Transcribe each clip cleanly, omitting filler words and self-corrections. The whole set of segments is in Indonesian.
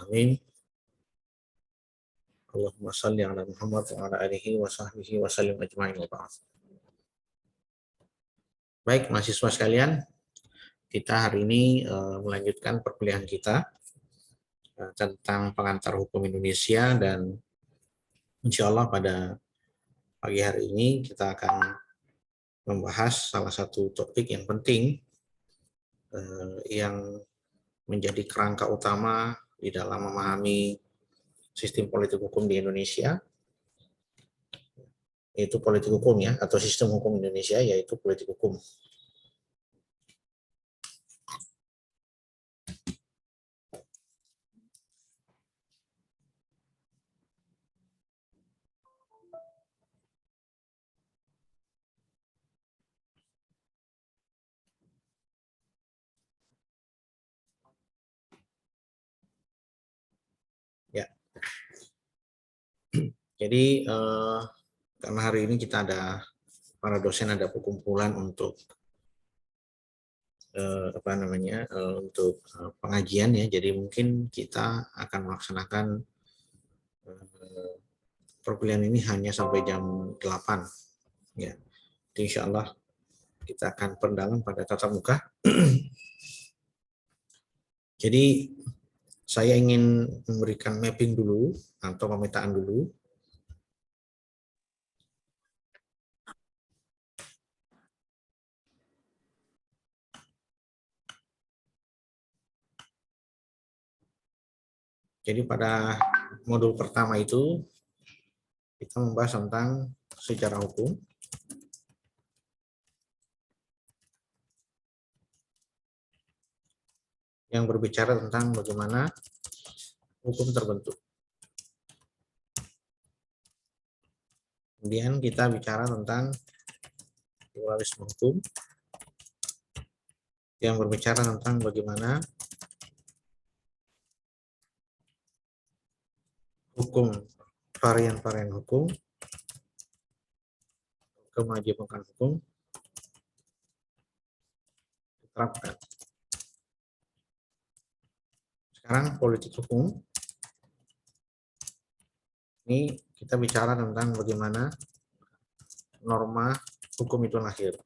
Amin. Allahumma salli ala Muhammad wa ala alihi wa sahbihi wa sallim ajma'in wa ba'd. Baik, mahasiswa sekalian, kita hari ini melanjutkan perkuliahan kita tentang pengantar hukum Indonesia, dan insya Allah pada pagi hari ini kita akan membahas salah satu topik yang penting yang menjadi kerangka utama di dalam memahami sistem politik hukum di Indonesia, yaitu politik hukum ya, atau sistem hukum Indonesia yaitu politik hukum. Ya. Jadi karena hari ini kita ada para dosen ada perkumpulan untuk untuk pengajian ya, jadi mungkin kita akan melaksanakan perkuliahan ini hanya sampai jam 8 ya. Jadi insya Allah kita akan perdalam pada tatap muka. Jadi saya ingin memberikan mapping dulu atau pemetaan dulu. Jadi pada modul pertama itu kita membahas tentang sejarah hukum. Yang berbicara tentang bagaimana hukum terbentuk. Kemudian kita bicara tentang pluralisme hukum, yang berbicara tentang bagaimana hukum, varian-varian hukum, kemajemukan hukum diterapkan. Sekarang politik hukum, ini kita bicara tentang bagaimana norma hukum itu lahir.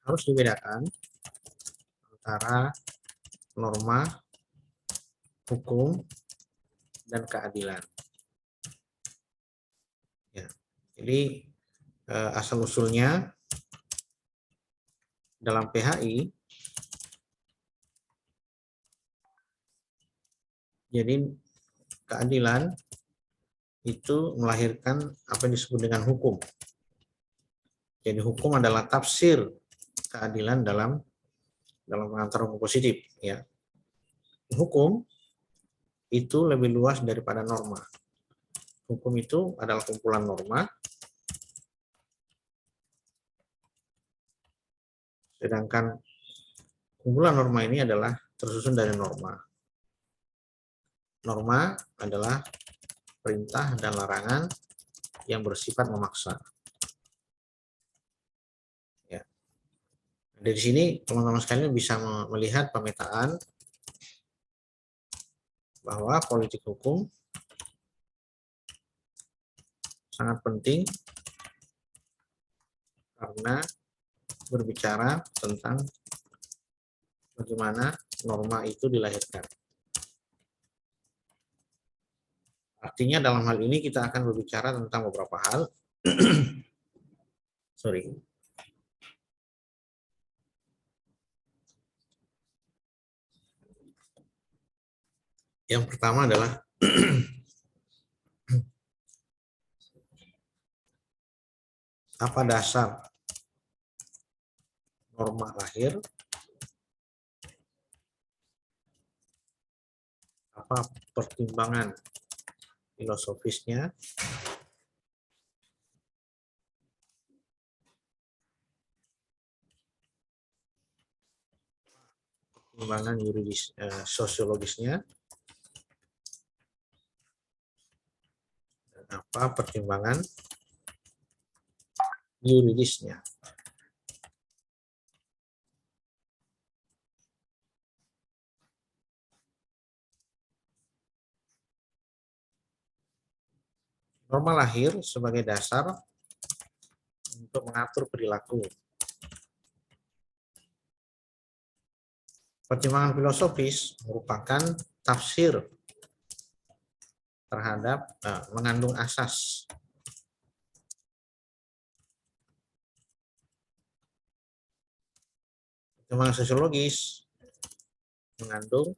Harus dibedakan antara norma hukum dan keadilan. Ya, jadi asal-usulnya dalam PHI, jadi keadilan itu melahirkan apa yang disebut dengan hukum. Jadi hukum adalah tafsir keadilan dalam pengantar hukum positif. Ya, hukum itu lebih luas daripada norma. Hukum itu adalah kumpulan norma, sedangkan kumpulan norma ini adalah tersusun dari norma. Norma adalah perintah dan larangan yang bersifat memaksa. Ya. Dari sini teman-teman sekalian bisa melihat pemetaan bahwa politik hukum sangat penting karena berbicara tentang bagaimana norma itu dilahirkan. Artinya dalam hal ini kita akan berbicara tentang beberapa hal. Sorry. Yang pertama adalah apa dasar norma lahir, apa pertimbangan filosofisnya, pertimbangan yuridis sosiologisnya, dan apa pertimbangan yuridisnya. Norma lahir sebagai dasar untuk mengatur perilaku. Pertimbangan filosofis merupakan tafsir terhadap mengandung asas. Pertimbangan sosiologis mengandung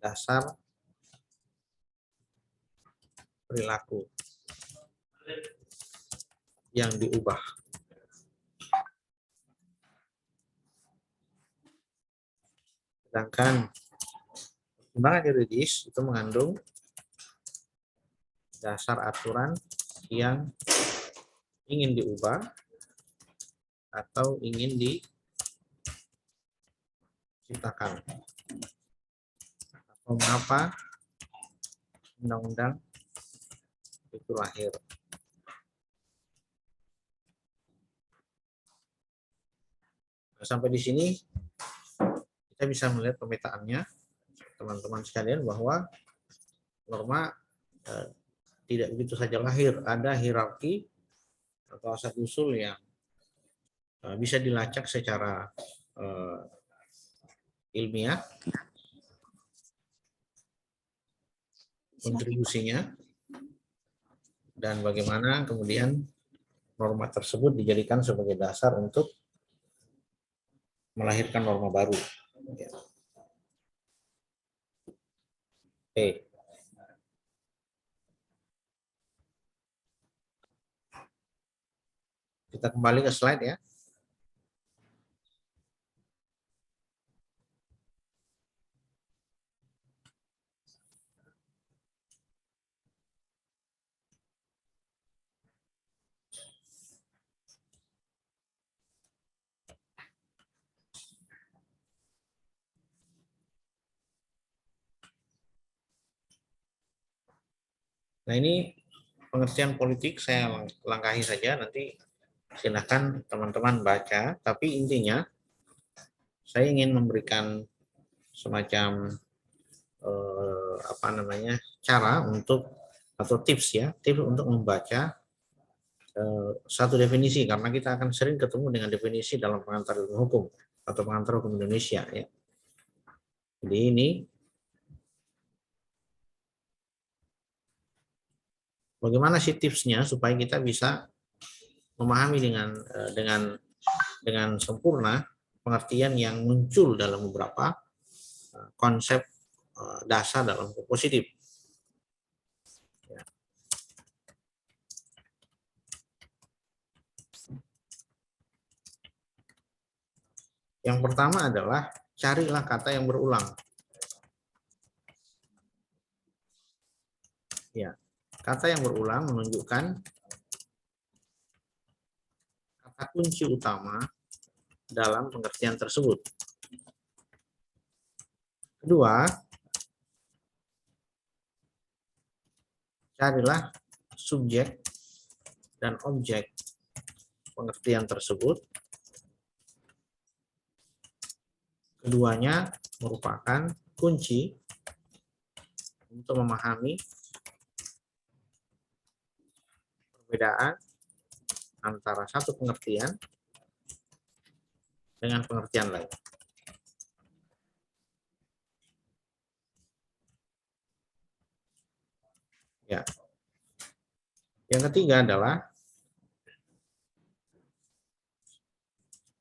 dasar perilaku yang diubah. Sedangkan pertimbangan yuridis itu mengandung dasar aturan yang ingin diubah atau ingin diciptakan. Atau mengapa undang-undang itu lahir. Nah, sampai di sini kita bisa melihat pemetaannya, teman-teman sekalian, bahwa norma tidak begitu saja lahir, ada hierarki atau asal-usul yang bisa dilacak secara ilmiah, kontribusinya, dan bagaimana kemudian norma tersebut dijadikan sebagai dasar untuk melahirkan norma baru. Oke. Kita kembali ke slide ya. Nah, ini pengertian politik saya langkahi saja, nanti silakan teman-teman baca, tapi intinya saya ingin memberikan semacam cara untuk atau tips ya, tips untuk membaca satu definisi, karena kita akan sering ketemu dengan definisi dalam pengantar ilmu hukum atau pengantar hukum Indonesia ya. Jadi ini bagaimana sih tipsnya supaya kita bisa memahami dengan sempurna pengertian yang muncul dalam beberapa konsep dasar dalam hukum positif. Yang pertama adalah carilah kata yang berulang. Ya, kata yang berulang menunjukkan kata kunci utama dalam pengertian tersebut. Kedua, carilah subjek dan objek pengertian tersebut. Keduanya merupakan kunci untuk memahami perbedaan antara satu pengertian dengan pengertian lain. Ya. Yang ketiga adalah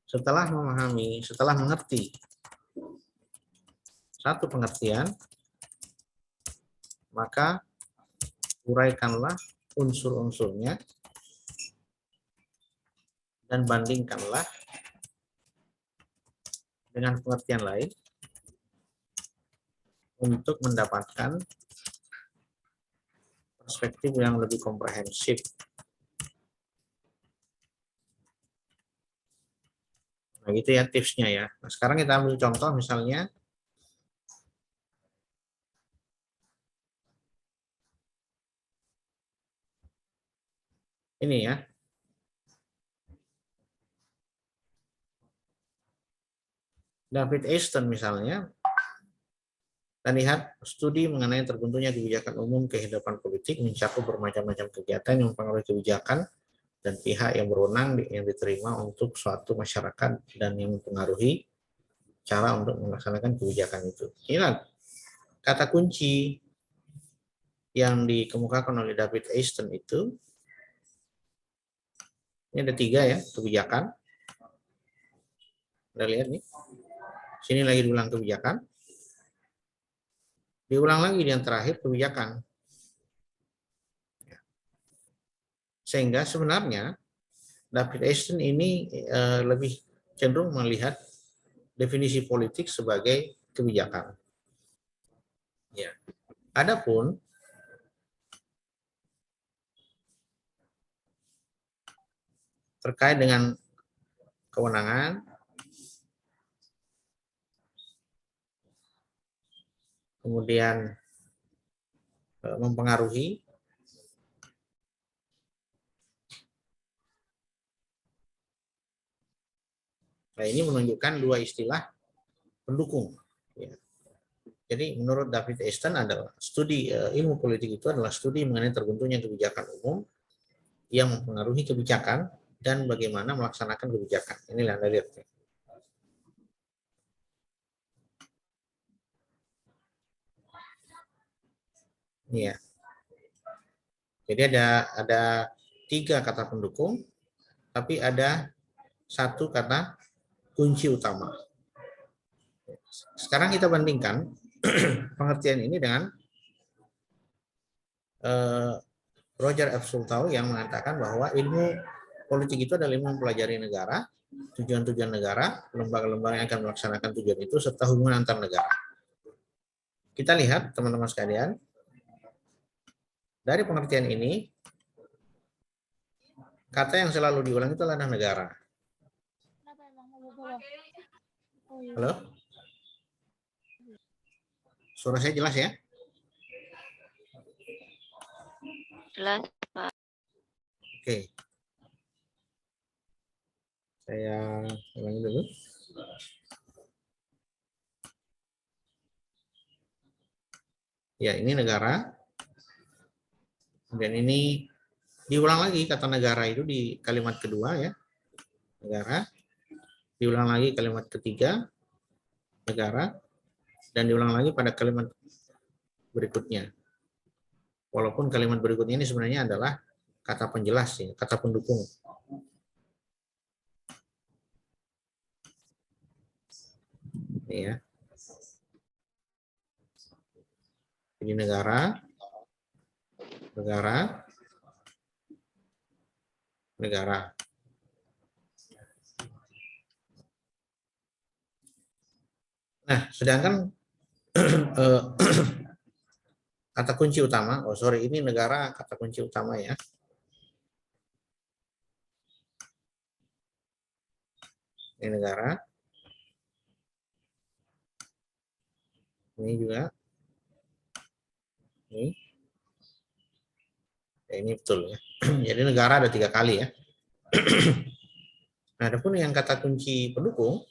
setelah mengerti satu pengertian, maka uraikanlah unsur-unsurnya dan bandingkanlah dengan pengertian lain untuk mendapatkan perspektif yang lebih komprehensif. Nah, gitu ya tipsnya ya. Nah, sekarang kita ambil contoh misalnya ini ya. David Easton misalnya Dan lihat, studi mengenai terbentuknya kebijakan umum kehidupan politik mencakup bermacam-macam kegiatan yang mempengaruhi kebijakan dan pihak yang berwenang yang diterima untuk suatu masyarakat dan yang mempengaruhi cara untuk melaksanakan kebijakan itu. Ingat, kata kunci yang dikemukakan oleh David Easton itu, ini ada 3 ya, kebijakan. Anda lihat nih, sini lagi diulang kebijakan. Diulang lagi di yang terakhir kebijakan. Sehingga sebenarnya David Easton ini lebih cenderung melihat definisi politik sebagai kebijakan. Ya. Adapun terkait dengan kewenangan, kemudian mempengaruhi, nah ini menunjukkan 2 istilah pendukung. Ya. Jadi menurut David Easton adalah studi ilmu politik itu adalah studi mengenai terbentuknya kebijakan umum yang mempengaruhi kebijakan dan bagaimana melaksanakan kebijakan. Inilah Anda lihat. Ini ya. Jadi ada 3 kata pendukung, tapi ada 1 kata kunci utama. Sekarang kita bandingkan pengertian ini dengan Roger F. Sultau yang mengatakan bahwa ilmu politik itu adalah ilmu mempelajari negara, tujuan-tujuan negara, lembaga-lembaga yang akan melaksanakan tujuan itu, serta hubungan antar negara. Kita lihat, teman-teman sekalian, dari pengertian ini, kata yang selalu diulang itu adalah negara. Halo? Suara saya jelas ya? Jelas, Pak. Oke. Saya ulangi dulu. Ya, ini negara. Dan ini diulang lagi kata negara itu di kalimat kedua ya. Negara. Diulang lagi kalimat ketiga, negara. Dan diulang lagi pada kalimat berikutnya. Walaupun kalimat berikutnya ini sebenarnya adalah kata penjelas ya, kata pendukung. Ini ya. Ini negara, negara, negara. Nah, sedangkan kata kunci utama, ini negara kata kunci utama ya. Ini negara. Ini juga. Ini. Ya, ini betul ya. Jadi negara ada 3 kali ya. Nah, adapun yang kata kunci pendukung,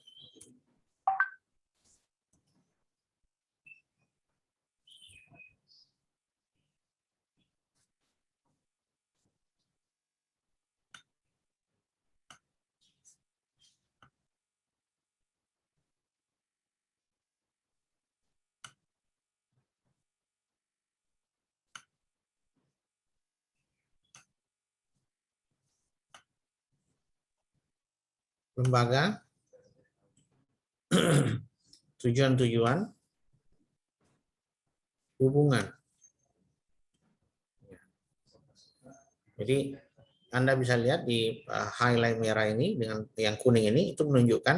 lembaga, tujuan-tujuan, hubungan. Jadi Anda bisa lihat di highlight merah ini dengan yang kuning ini itu menunjukkan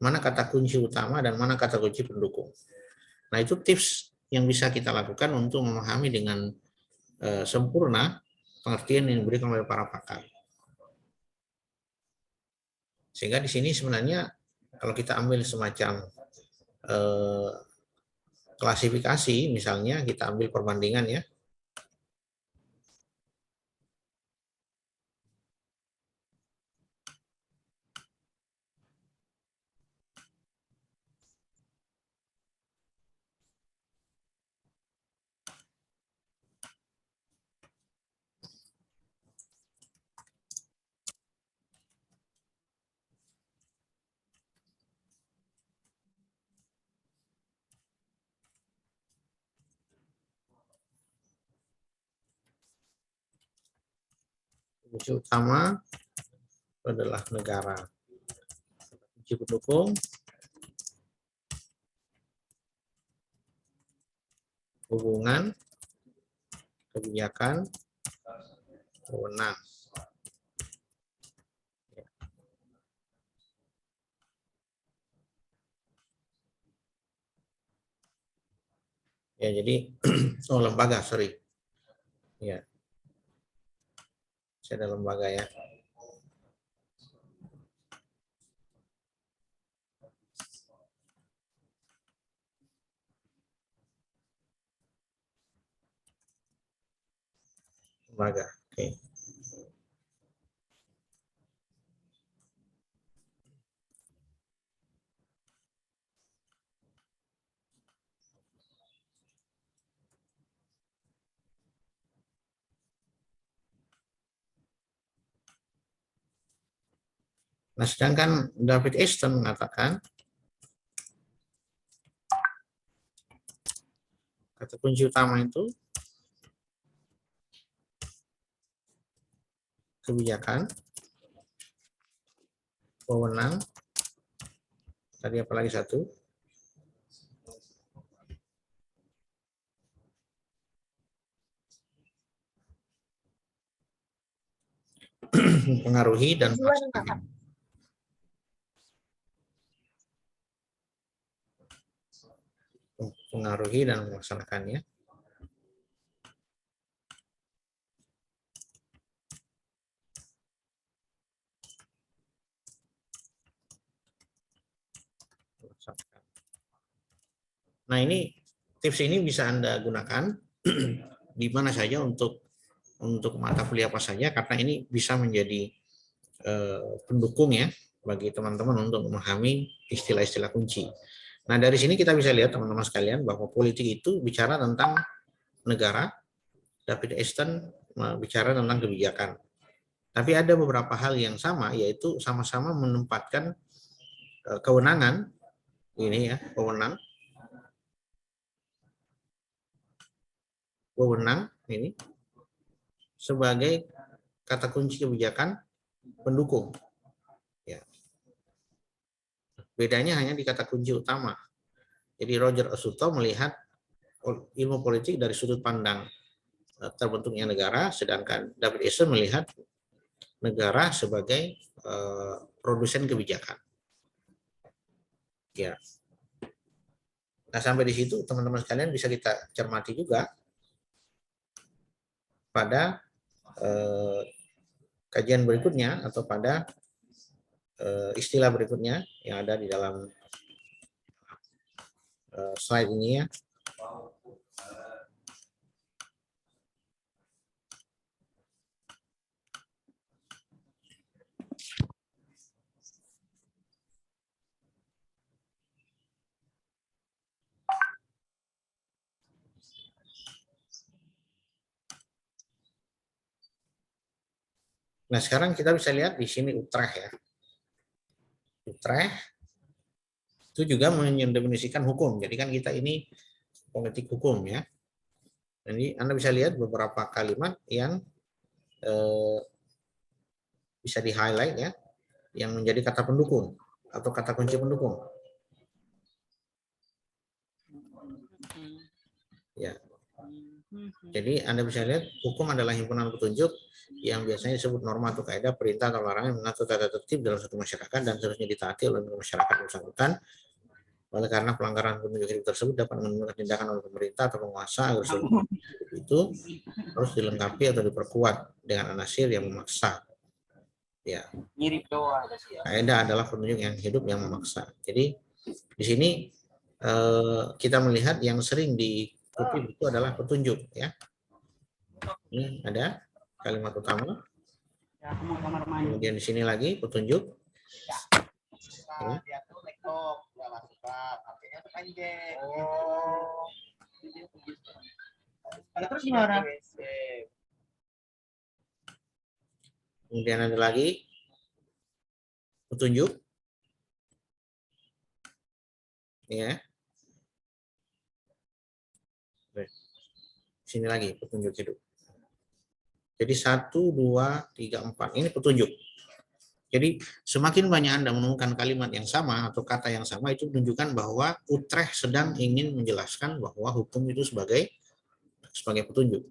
mana kata kunci utama dan mana kata kunci pendukung. Nah, itu tips yang bisa kita lakukan untuk memahami dengan sempurna pengertian yang diberikan oleh para pakar. Sehingga di sini sebenarnya kalau kita ambil semacam klasifikasi, misalnya kita ambil perbandingan ya. Kunci utama adalah negara. Kunci pendukung hubungan, kebijakan, wewenang. Ya, jadi lembaga, sorry. Ya. Saya ada lembaga ya. Lembaga. Oke. Nah, sedangkan David Easton mengatakan kata kunci utama itu kebijakan, wewenang, tadi apa lagi satu? Mempengaruhi dan melaksanakan. Mempengaruhi dan melaksanakannya. Nah, ini tips ini bisa Anda gunakan di mana saja untuk mata kuliah apa saja, karena ini bisa menjadi pendukung ya bagi teman-teman untuk memahami istilah-istilah kunci. Nah, dari sini kita bisa lihat teman-teman sekalian bahwa politik itu bicara tentang negara, David Easton bicara tentang kebijakan. Tapi ada beberapa hal yang sama, yaitu sama-sama menempatkan kewenangan, ini ya, wewenang ini sebagai kata kunci kebijakan pendukung. Ya. Bedanya hanya di kata kunci utama. Jadi Roger Osuto melihat ilmu politik dari sudut pandang terbentuknya negara, sedangkan David Easton melihat negara sebagai produsen kebijakan. Ya. Nah, sampai di situ teman-teman sekalian bisa kita cermati juga pada kajian berikutnya atau pada istilah berikutnya yang ada di dalam slide ini ya. Nah, sekarang kita bisa lihat di sini Utrecht ya. Utrecht itu juga mendefinisikan hukum. Jadi kan kita ini politik hukum ya. Jadi Anda bisa lihat beberapa kalimat yang bisa di-highlight ya, yang menjadi kata pendukung atau kata kunci pendukung. Ya. Jadi Anda bisa lihat hukum adalah himpunan petunjuk yang biasanya disebut norma atau kaidah, perintah atau larangan mengatur tata tertib dalam satu masyarakat dan seterusnya ditaati oleh masyarakat bersangkutan. Oleh karena pelanggaran petunjuk hidup tersebut dapat menimbulkan tindakan oleh pemerintah atau penguasa agar itu harus dilengkapi atau diperkuat dengan anasir yang memaksa. Ya. Kaidah adalah petunjuk yang hidup yang memaksa. Jadi di sini kita melihat yang sering dikutip itu adalah petunjuk ya. Ini ada kalimat utama. Kemudian di sini lagi petunjuk. Ya. Kemudian ada lagi petunjuk. Ya. Sini lagi petunjuk hidup. Jadi 1, 2, 3, 4 ini petunjuk. Jadi semakin banyak Anda menemukan kalimat yang sama atau kata yang sama, itu menunjukkan bahwa Utrecht sedang ingin menjelaskan bahwa hukum itu sebagai petunjuk.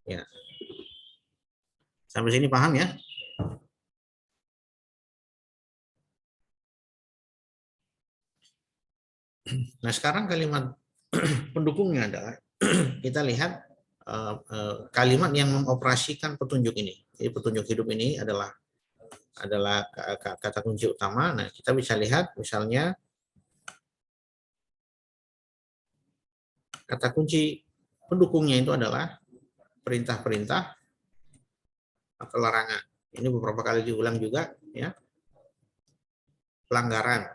Ya. Sampai sini paham ya? Nah, sekarang kalimat pendukungnya adalah kita lihat kalimat yang mengoperasikan petunjuk ini. Jadi petunjuk hidup ini adalah kata kunci utama. Nah, kita bisa lihat misalnya kata kunci pendukungnya itu adalah perintah-perintah atau larangan. Ini beberapa kali diulang juga, ya. Pelanggaran,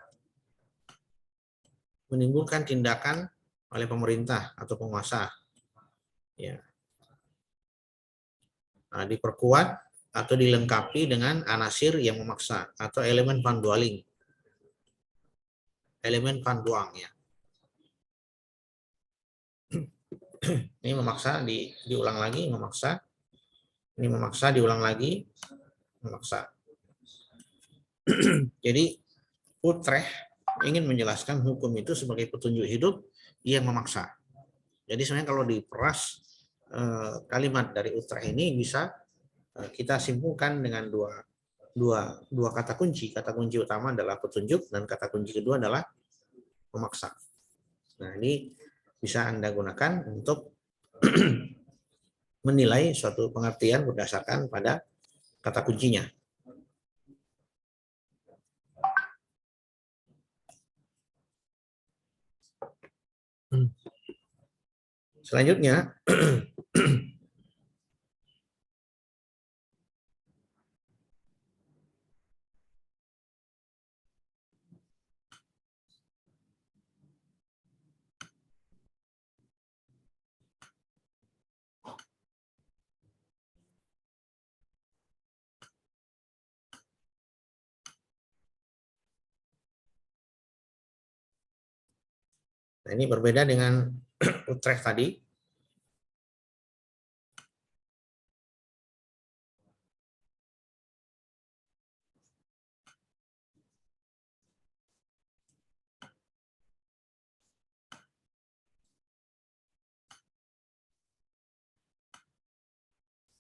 menimbulkan tindakan oleh pemerintah atau penguasa, ya. Nah, diperkuat atau dilengkapi dengan anasir yang memaksa atau elemen pandualing, elemen panduang, ya. Ini memaksa, diulang lagi, memaksa. Ini memaksa, diulang lagi, memaksa. Jadi Utrecht ingin menjelaskan hukum itu sebagai petunjuk hidup yang memaksa. Jadi sebenarnya kalau diperas kalimat dari Utrecht ini bisa kita simpulkan dengan dua kata kunci. Kata kunci utama adalah petunjuk dan kata kunci kedua adalah memaksa. Nah, ini bisa Anda gunakan untuk menilai suatu pengertian berdasarkan pada kata kuncinya. Selanjutnya, nah ini berbeda dengan Utrecht tadi.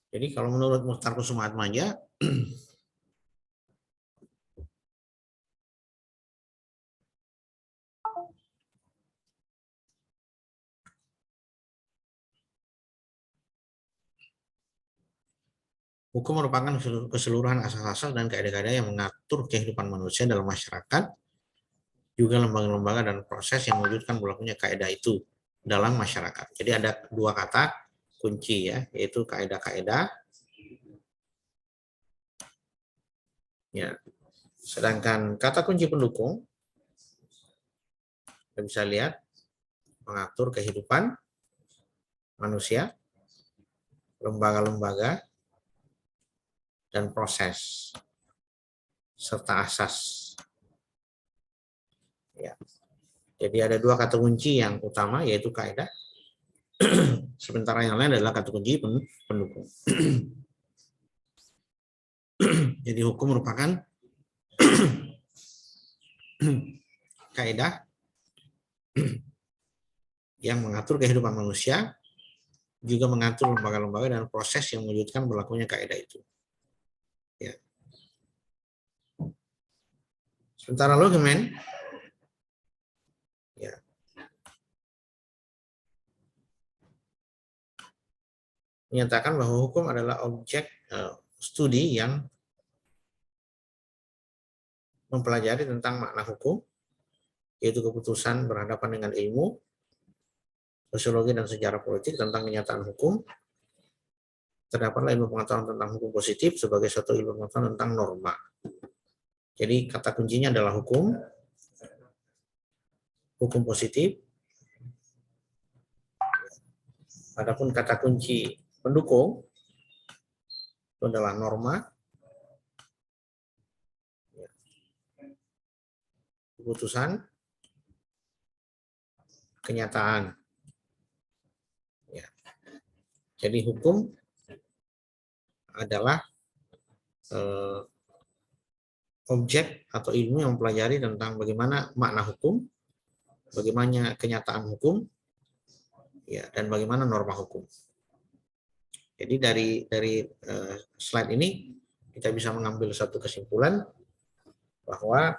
Jadi kalau menurut Muchtar Kusumaatmadja, hukum merupakan keseluruhan asas-asas dan kaidah-kaidah yang mengatur kehidupan manusia dalam masyarakat, juga lembaga-lembaga dan proses yang mewujudkan berlakunya kaidah itu dalam masyarakat. Jadi ada dua kata kunci, ya, yaitu kaidah-kaidah, ya. Sedangkan kata kunci pendukung kita bisa lihat mengatur kehidupan manusia, lembaga-lembaga, dan proses serta asas. Ya. Jadi ada dua kata kunci yang utama, yaitu kaidah, sementara yang lain adalah kata kunci pendukung. Jadi hukum merupakan kaidah yang mengatur kehidupan manusia, juga mengatur lembaga-lembaga dan proses yang mewujudkan berlakunya kaidah itu. Ya. Sementara Luhmann, ya, menyatakan bahwa hukum adalah objek studi yang mempelajari tentang makna hukum, yaitu keputusan berhadapan dengan ilmu, sosiologi dan sejarah politik tentang kenyataan hukum. Terdapatlah ilmu pengetahuan tentang hukum positif sebagai suatu ilmu pengetahuan tentang norma. Jadi kata kuncinya adalah hukum positif. Adapun kata kunci pendukung itu adalah norma, keputusan, kenyataan. Ya. Jadi hukum adalah objek atau ilmu yang mempelajari tentang bagaimana makna hukum, bagaimana kenyataan hukum, ya, dan bagaimana norma hukum. Jadi dari slide ini kita bisa mengambil satu kesimpulan bahwa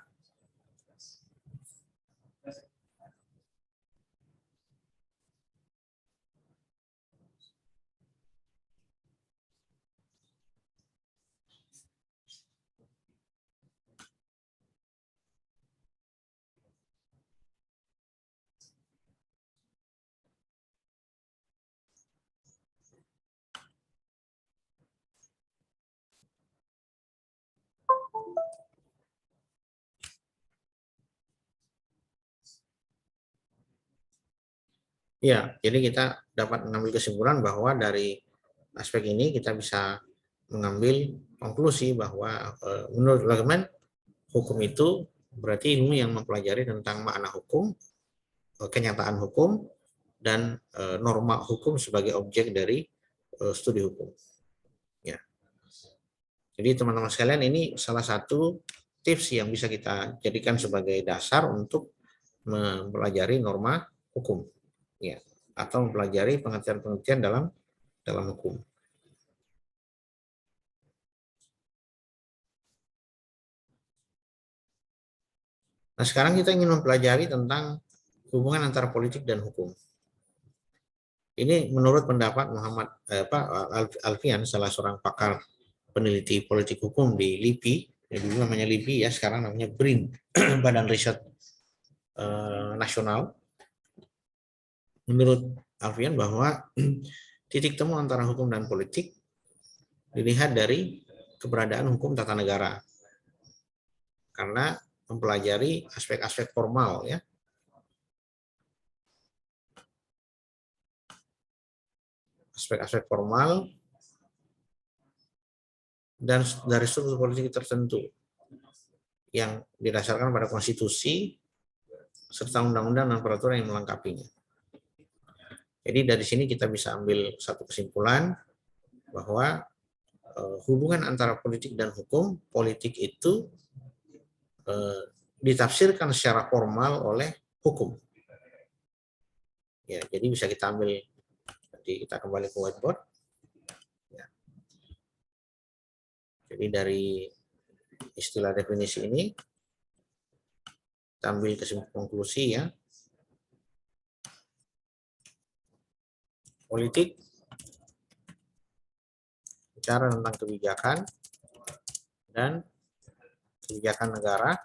ya, jadi kita dapat mengambil kesimpulan bahwa dari aspek ini kita bisa mengambil konklusi bahwa menurut Luhmann hukum itu berarti ilmu yang mempelajari tentang makna hukum, kenyataan hukum, dan norma hukum sebagai objek dari studi hukum. Ya. Jadi teman-teman sekalian, ini salah satu tips yang bisa kita jadikan sebagai dasar untuk mempelajari norma hukum, ya, atau mempelajari pengertian-pengertian dalam hukum. Nah, sekarang kita ingin mempelajari tentang hubungan antara politik dan hukum. Ini menurut pendapat Muhammad Alfian, salah seorang pakar peneliti politik hukum di LIPI, dulu namanya LIPI ya, sekarang namanya BRIN, Badan Riset Nasional. Menurut Alfian bahwa titik temu antara hukum dan politik dilihat dari keberadaan hukum tata negara. Karena mempelajari aspek-aspek formal ya. Aspek-aspek formal dan dari struktur politik tertentu yang didasarkan pada konstitusi serta undang-undang dan peraturan yang melengkapinya. Jadi dari sini kita bisa ambil satu kesimpulan bahwa hubungan antara politik dan hukum, politik itu ditafsirkan secara formal oleh hukum. Ya, jadi bisa kita ambil, jadi kita kembali ke whiteboard. Ya. Jadi dari istilah definisi ini, kita ambil kesimpulan konklusi ya. Politik bicara tentang kebijakan dan kebijakan negara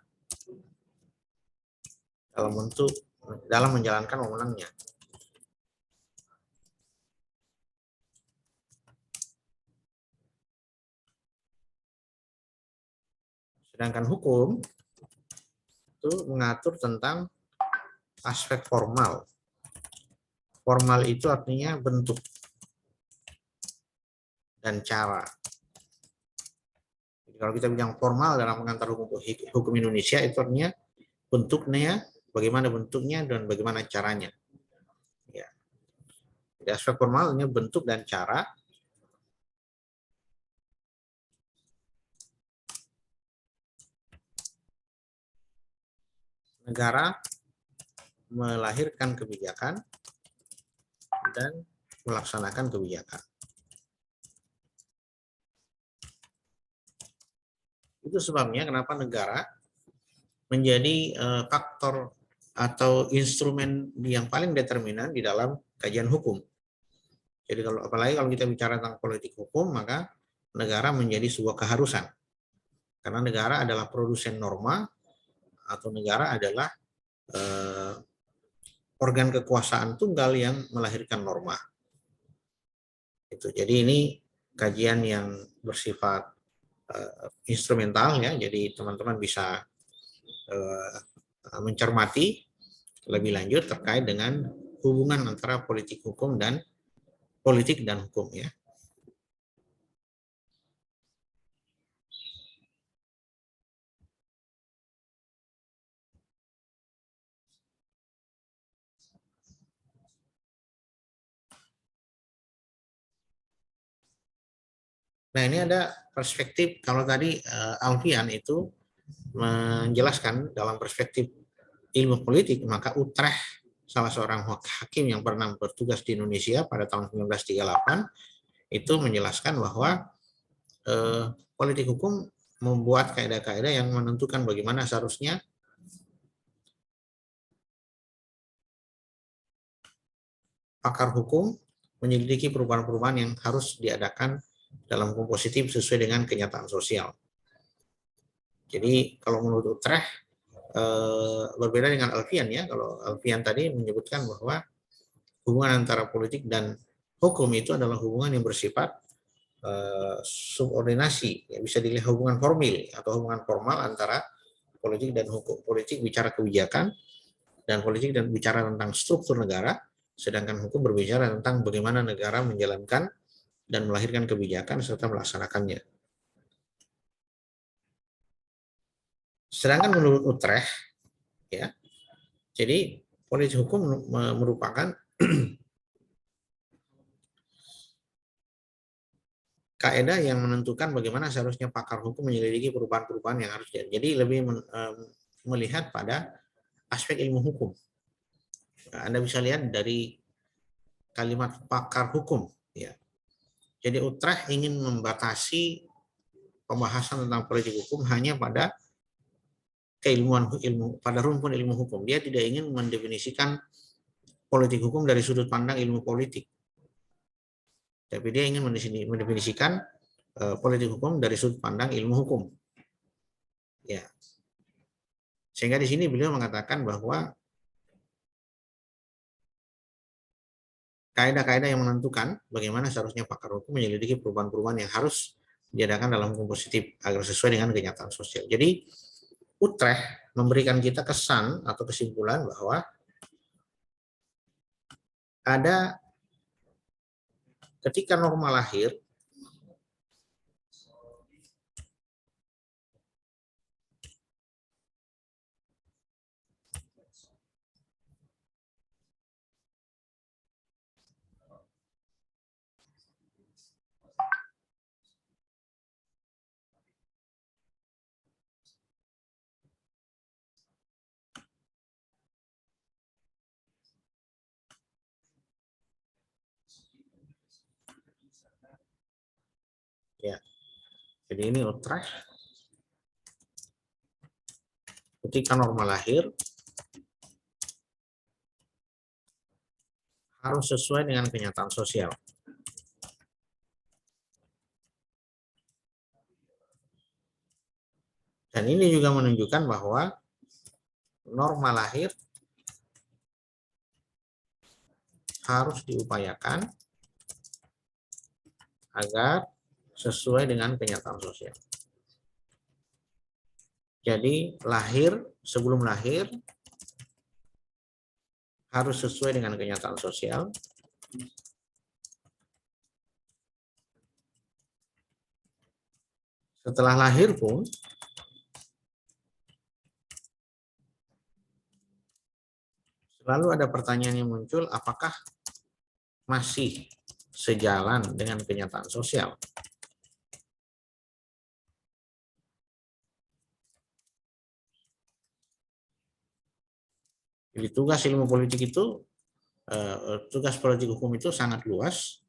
dalam menjalankan wewenangnya. Sedangkan hukum itu mengatur tentang aspek formal. Formal itu artinya bentuk dan cara. Jadi kalau kita bilang formal dalam pengantar hukum Indonesia, itu artinya bentuknya, bagaimana bentuknya dan bagaimana caranya. Ya. Jadi aspek formalnya bentuk dan cara. Negara melahirkan kebijakan dan melaksanakan kebijakan. Itu sebabnya kenapa negara menjadi faktor atau instrumen yang paling determinan di dalam kajian hukum. Jadi apalagi kalau kita bicara tentang politik hukum, maka negara menjadi sebuah keharusan. Karena negara adalah produsen norma atau negara adalah organ kekuasaan tunggal yang melahirkan norma. Jadi ini kajian yang bersifat instrumental ya, jadi teman-teman bisa mencermati lebih lanjut terkait dengan hubungan antara politik dan hukum ya. Nah, ini ada perspektif, kalau tadi Alfian itu menjelaskan dalam perspektif ilmu politik, maka Utrecht, salah seorang hakim yang pernah bertugas di Indonesia pada tahun 1938, itu menjelaskan bahwa politik hukum membuat kaidah-kaidah yang menentukan bagaimana seharusnya pakar hukum menyelidiki perubahan-perubahan yang harus diadakan dalam hukum positif sesuai dengan kenyataan sosial. Jadi kalau menurut Utrecht berbeda dengan Alfian ya. Kalau Alfian tadi menyebutkan bahwa hubungan antara politik dan hukum itu adalah hubungan yang bersifat subordinasi, ya, bisa dilihat hubungan formil atau hubungan formal antara politik dan hukum. Politik bicara kebijakan dan politik dan bicara tentang struktur negara, sedangkan hukum berbicara tentang bagaimana negara menjalankan dan melahirkan kebijakan serta melaksanakannya. Sedangkan menurut Utrecht, ya, jadi politik hukum merupakan kaidah yang menentukan bagaimana seharusnya pakar hukum menyelidiki perubahan-perubahan yang harus jadi. Jadi lebih melihat pada aspek ilmu hukum. Anda bisa lihat dari kalimat pakar hukum, ya. Jadi Utrecht ingin membatasi pembahasan tentang politik hukum hanya pada keilmuan ilmu, pada rumpun ilmu hukum. Dia tidak ingin mendefinisikan politik hukum dari sudut pandang ilmu politik, tapi dia ingin mendefinisikan politik hukum dari sudut pandang ilmu hukum. Ya. Sehingga di sini beliau mengatakan bahwa kaidah-kaidah yang menentukan bagaimana seharusnya pakar hukum menyelidiki perubahan-perubahan yang harus diadakan dalam hukum positif agar sesuai dengan kenyataan sosial. Jadi Utrecht memberikan kita kesan atau kesimpulan bahwa ada ketika norma lahir, ya. Jadi ini Utrecht ketika norma lahir harus sesuai dengan kenyataan sosial. Dan ini juga menunjukkan bahwa norma lahir harus diupayakan agar sesuai dengan kenyataan sosial. Jadi sebelum lahir harus sesuai dengan kenyataan sosial. Setelah lahir pun selalu ada pertanyaan yang muncul, apakah masih sejalan dengan kenyataan sosial? Jadi tugas ilmu politik itu, tugas politik hukum itu sangat luas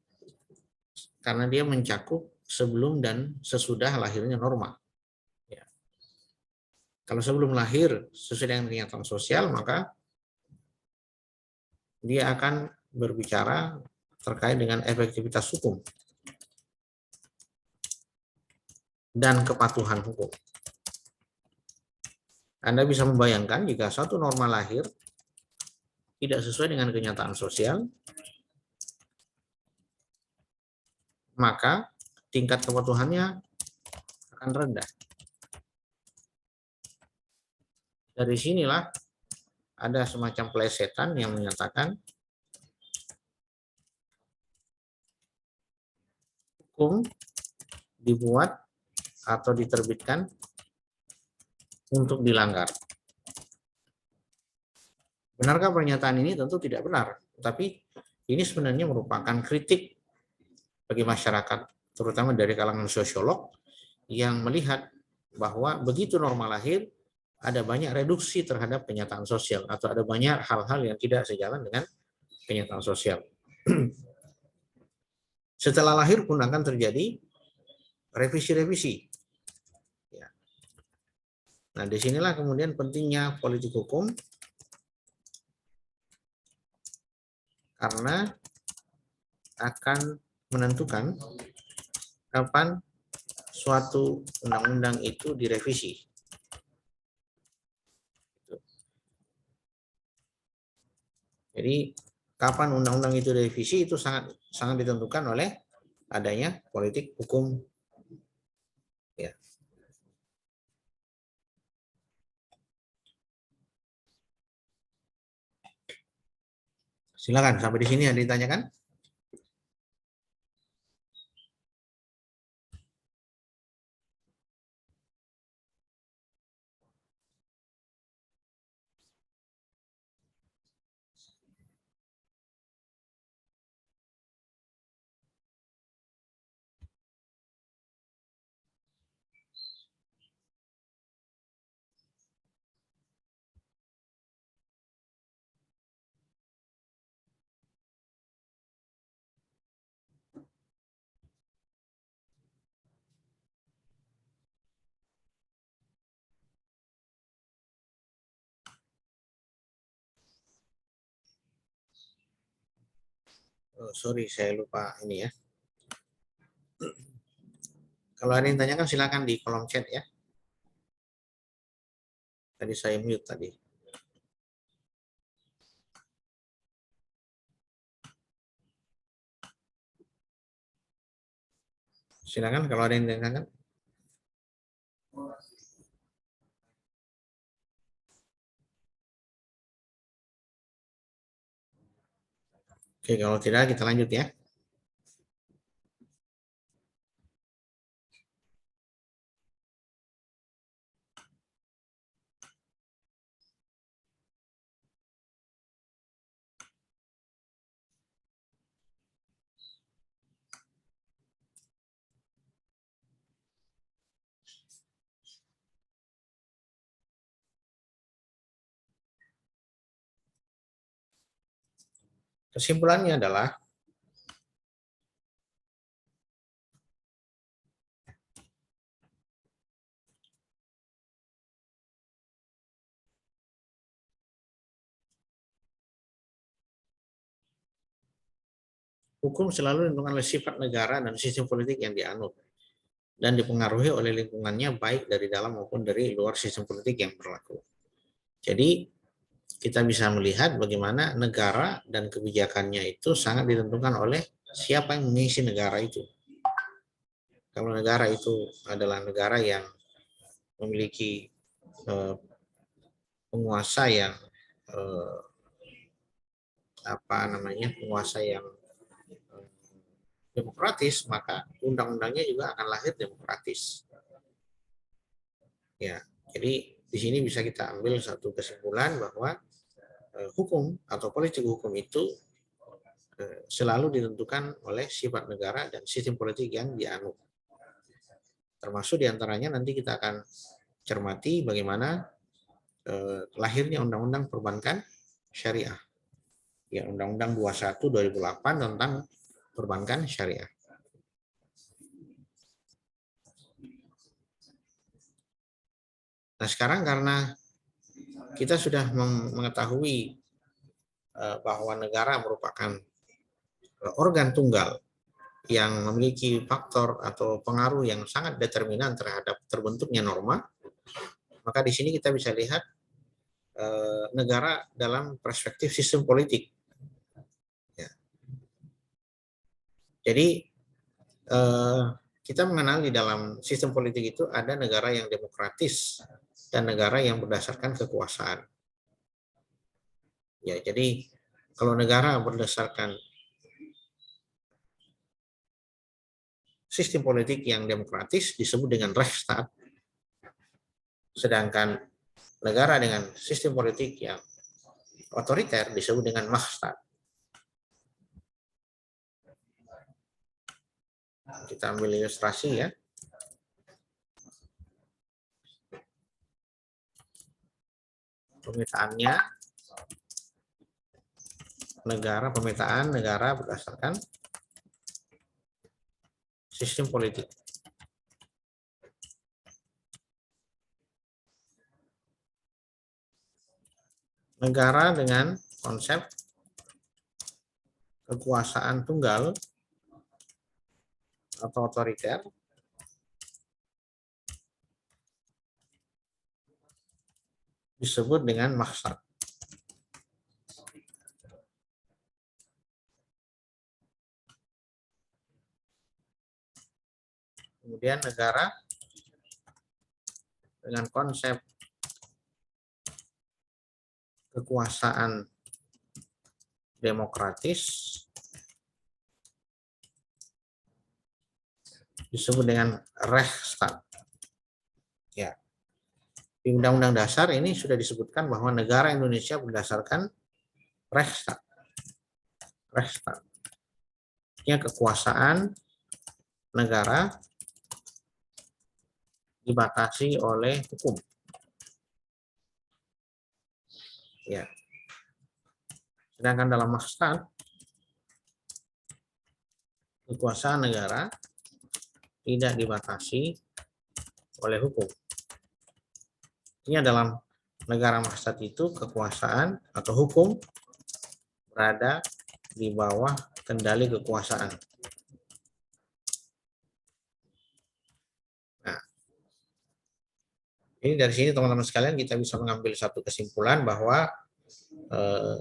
karena dia mencakup sebelum dan sesudah lahirnya norma. Ya. Kalau sebelum lahir sesuai dengan kenyataan sosial, maka dia akan berbicara terkait dengan efektivitas hukum dan kepatuhan hukum. Anda bisa membayangkan jika satu norma lahir tidak sesuai dengan kenyataan sosial, maka tingkat kepatuhannya akan rendah. Dari sinilah ada semacam plesetan yang menyatakan hukum dibuat atau diterbitkan untuk dilanggar. Benarkah pernyataan ini? Tentu tidak benar. Tapi ini sebenarnya merupakan kritik bagi masyarakat terutama dari kalangan sosiolog, yang melihat bahwa begitu norma lahir, ada banyak reduksi terhadap kenyataan sosial, atau ada banyak hal-hal yang tidak sejalan dengan kenyataan sosial. Setelah lahir pun akan terjadi revisi-revisi. Ya. Nah, disinilah kemudian pentingnya politik hukum, karena akan menentukan kapan suatu undang-undang itu direvisi. Jadi kapan undang-undang itu direvisi itu sangat ditentukan oleh adanya politik hukum. Ya. Silakan, sampai di sini ada ditanyakan? Oh, sorry, saya lupa ini ya. Kalau ada yang tanyakan silakan di kolom chat ya. Tadi saya mute tadi. Silakan kalau ada yang tanyakan. Oke, kalau tidak kita lanjut ya. Kesimpulannya adalah hukum selalu ditentukan oleh sifat negara dan sistem politik yang dianut dan dipengaruhi oleh lingkungannya baik dari dalam maupun dari luar sistem politik yang berlaku. Jadi kita bisa melihat bagaimana negara dan kebijakannya itu sangat ditentukan oleh siapa yang mengisi negara itu. Kalau negara itu adalah negara yang memiliki penguasa yang penguasa yang demokratis, maka undang-undangnya juga akan lahir demokratis. Ya, jadi di sini bisa kita ambil satu kesimpulan bahwa hukum atau politik hukum itu selalu ditentukan oleh sifat negara dan sistem politik yang dianut. Termasuk diantaranya nanti kita akan cermati bagaimana lahirnya Undang-Undang Perbankan Syariah. Ya, Undang-Undang 21 2008 tentang perbankan syariah. Nah, sekarang karena kita sudah mengetahui bahwa negara merupakan organ tunggal yang memiliki faktor atau pengaruh yang sangat determinan terhadap terbentuknya norma, maka di sini kita bisa lihat negara dalam perspektif sistem politik. Ya. Jadi kita mengenal di dalam sistem politik itu ada negara yang demokratis dan negara yang berdasarkan kekuasaan. Ya, jadi kalau negara berdasarkan sistem politik yang demokratis disebut dengan Rechtsstaat, sedangkan negara dengan sistem politik yang otoriter disebut dengan Machtsstaat. Kita ambil ilustrasi ya. Pemetaannya, pemetaan negara berdasarkan sistem politik. Negara dengan konsep kekuasaan tunggal atau otoriter disebut dengan maksad. Kemudian negara dengan konsep kekuasaan demokratis disebut dengan Rechtsstaat. Ya. Di Undang-Undang Dasar ini sudah disebutkan bahwa negara Indonesia berdasarkan Rechtsstaat. Rechtsstaat. Artinya kekuasaan negara dibatasi oleh hukum. Ya. Sedangkan dalam Maksad, kekuasaan negara tidak dibatasi oleh hukum. Artinya dalam negara Maksad itu kekuasaan atau hukum berada di bawah kendali kekuasaan. Nah, ini dari sini teman-teman sekalian kita bisa mengambil satu kesimpulan bahwa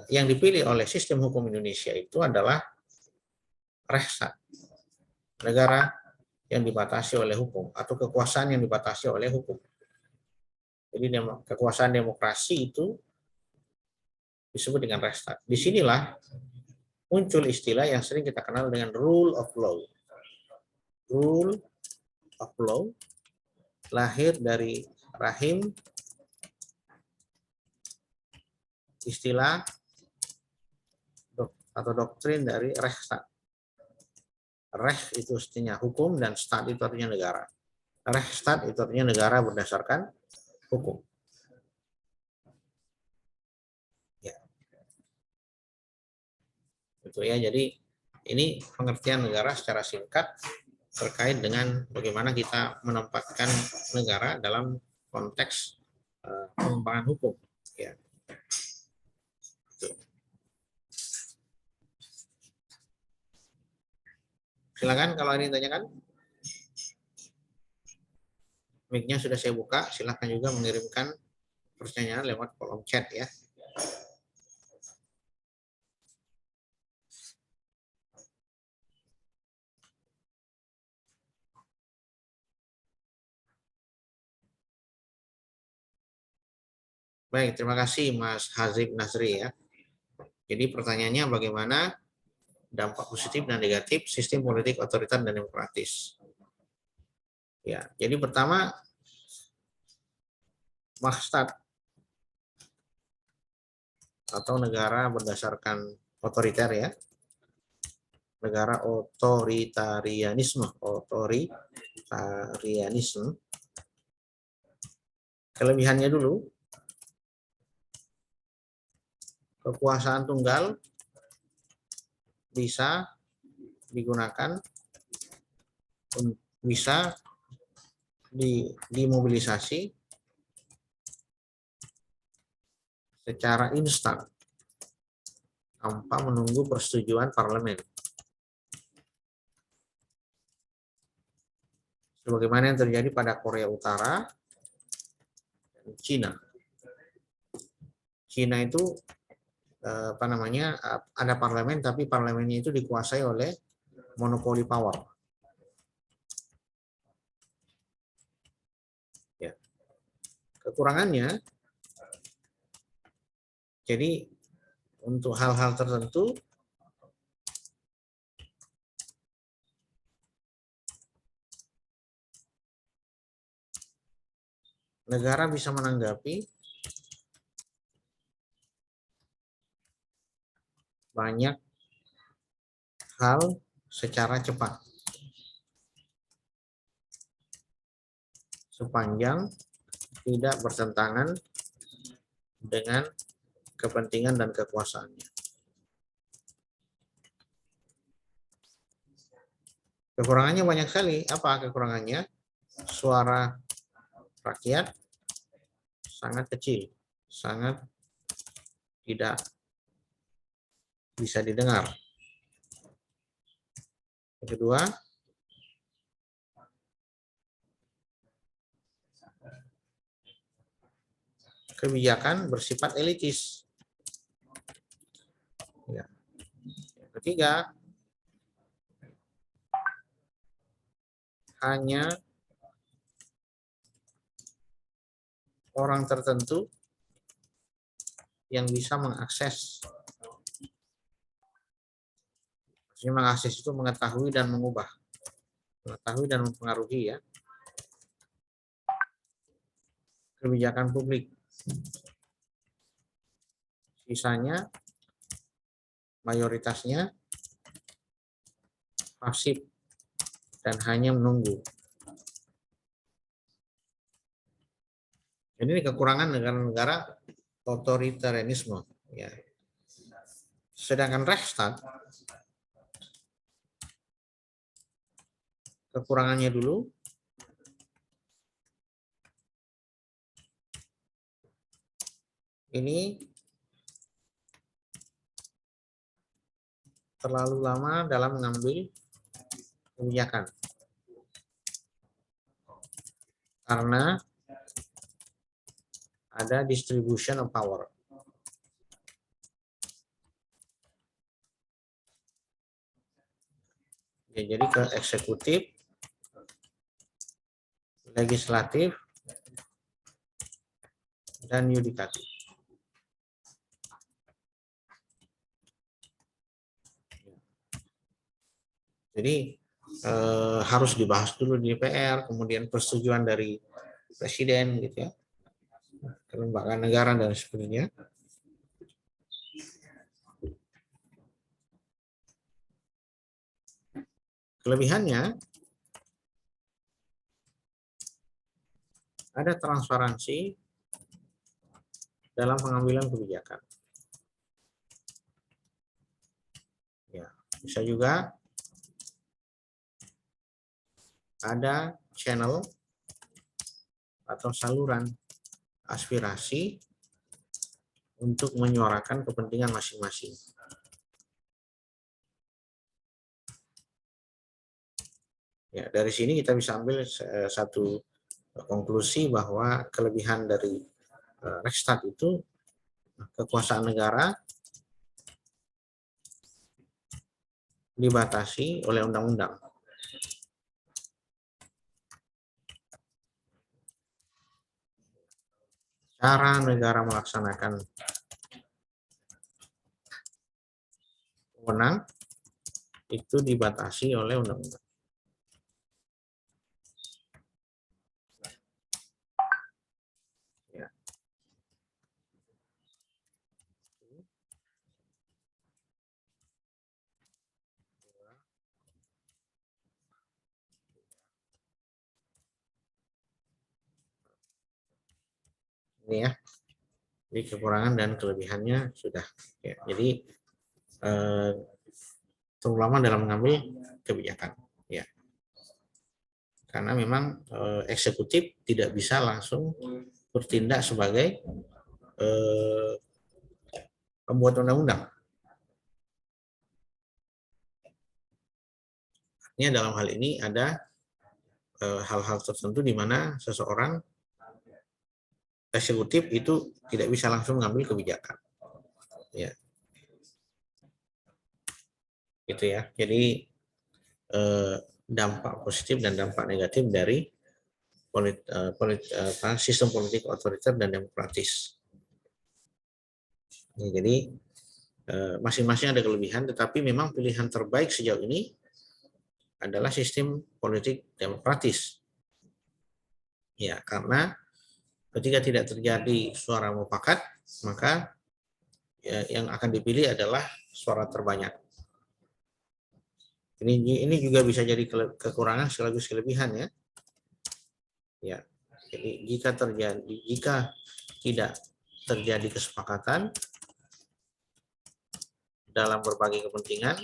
yang dipilih oleh sistem hukum Indonesia itu adalah Rechtsstaat, negara yang dibatasi oleh hukum atau kekuasaan yang dibatasi oleh hukum. Jadi kekuasaan demokrasi itu disebut dengan Rechtsstaat. Disinilah muncul istilah yang sering kita kenal dengan rule of law. Rule of law lahir dari rahim istilah atau doktrin dari Rechtsstaat. Recht itu artinya hukum dan Staat itu artinya negara. Rechtsstaat itu artinya negara berdasarkan hukum. Ya. Itu ya, jadi ini pengertian negara secara singkat terkait dengan bagaimana kita menempatkan negara dalam konteks pengembangan hukum. Ya. Silakan kalau ini tanyakan. Mic-nya sudah saya buka, silakan juga mengirimkan pertanyaan lewat kolom chat ya. Baik, terima kasih Mas Hazib Nasri ya. Jadi pertanyaannya bagaimana dampak positif dan negatif sistem politik otoriter dan demokratis. Ya, jadi pertama Maksad atau negara berdasarkan otoriter ya. Negara otoritarianisme. Kelebihannya dulu, kekuasaan tunggal bisa digunakan, bisa dimobilisasi secara instan tanpa menunggu persetujuan parlemen. Sebagaimana yang terjadi pada Korea Utara dan Cina. Cina itu ada parlemen, tapi parlemennya itu dikuasai oleh monopoli power. Ya. Kekurangannya, jadi untuk hal-hal tertentu negara bisa menanggapi banyak hal secara cepat. sepanjang tidak bertentangan dengan kepentingan dan kekuasaannya. Kekurangannya banyak sekali. Apa kekurangannya? Suara rakyat sangat kecil, sangat tidak bisa didengar. Yang kedua, kebijakan bersifat elitis. Ya. Yang ketiga, hanya orang tertentu yang bisa mengakses. Maksudnya mengakses itu mengetahui dan mengubah. Mengetahui dan mempengaruhi ya. Kebijakan publik. Sisanya mayoritasnya pasif dan hanya menunggu. Ini kekurangan negara-negara otoritarianisme. Ya. Sedangkan Rechtsstaat, kekurangannya dulu, ini terlalu lama dalam mengambil kebijakan. Karena ada distribution of power. Ya, jadi ke eksekutif, legislatif, dan yudikatif. Jadi harus dibahas dulu di DPR, kemudian persetujuan dari presiden, gitu ya, kelembagaan negara dan sebagainya. Kelebihannya ada transparansi dalam pengambilan kebijakan. Ya, bisa juga ada channel atau saluran aspirasi untuk menyuarakan kepentingan masing-masing. Ya, dari sini kita bisa ambil satu konklusi bahwa kelebihan dari Rechtsstaat itu kekuasaan negara dibatasi oleh undang-undang. Cara negara melaksanakan wewenang itu dibatasi oleh undang-undang. Ya. Ini ya. Jadi kekurangan dan kelebihannya sudah. Ya, jadi terutama dalam mengambil kebijakan. Ya. Karena memang eksekutif tidak bisa langsung bertindak sebagai pembuat undang-undang. Artinya dalam hal ini ada hal-hal tertentu di mana seseorang eksekutif itu tidak bisa langsung mengambil kebijakan. Ya. Gitu ya. Jadi dampak positif dan dampak negatif dari sistem politik otoriter dan demokratis. Ya, jadi masing-masing ada kelebihan, tetapi memang pilihan terbaik sejauh ini adalah sistem politik demokratis. Ya, karena ketika tidak terjadi suara mufakat, maka ya, yang akan dipilih adalah suara terbanyak. Ini juga bisa jadi kekurangan sekaligus kelebihan ya. Ya, Jadi jika tidak terjadi kesepakatan dalam berbagai kepentingan,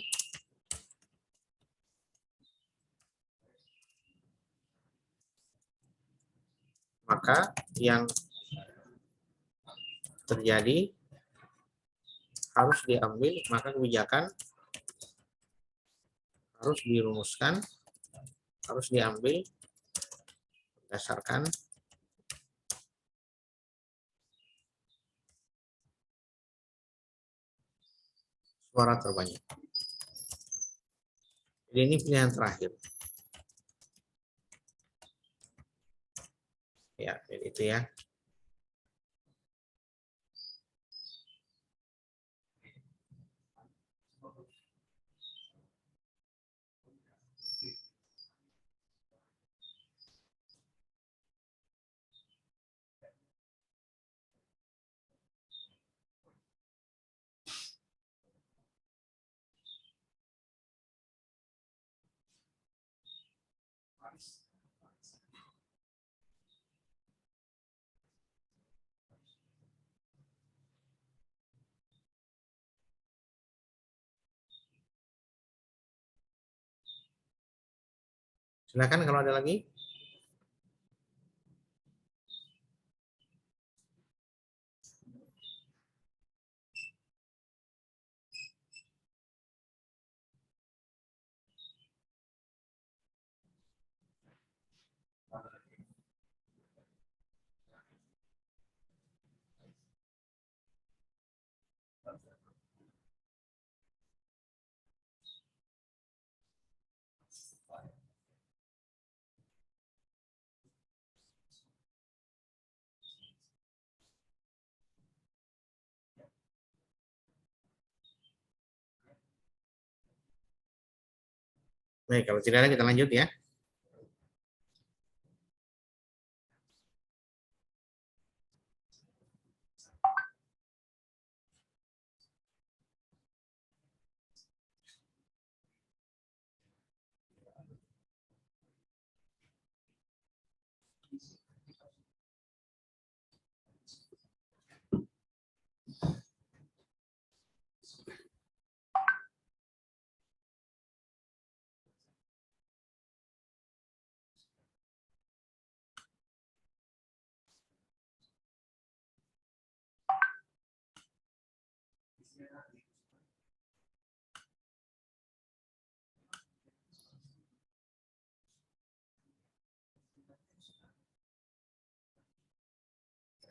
maka yang terjadi harus diambil, maka kebijakan harus dirumuskan, harus diambil berdasarkan suara terbanyak. Jadi ini pilihan terakhir. Ya, jadi itu ya. Silakan kalau ada lagi. Baik, kalau tidak ada kita lanjut ya.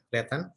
Kelihatan?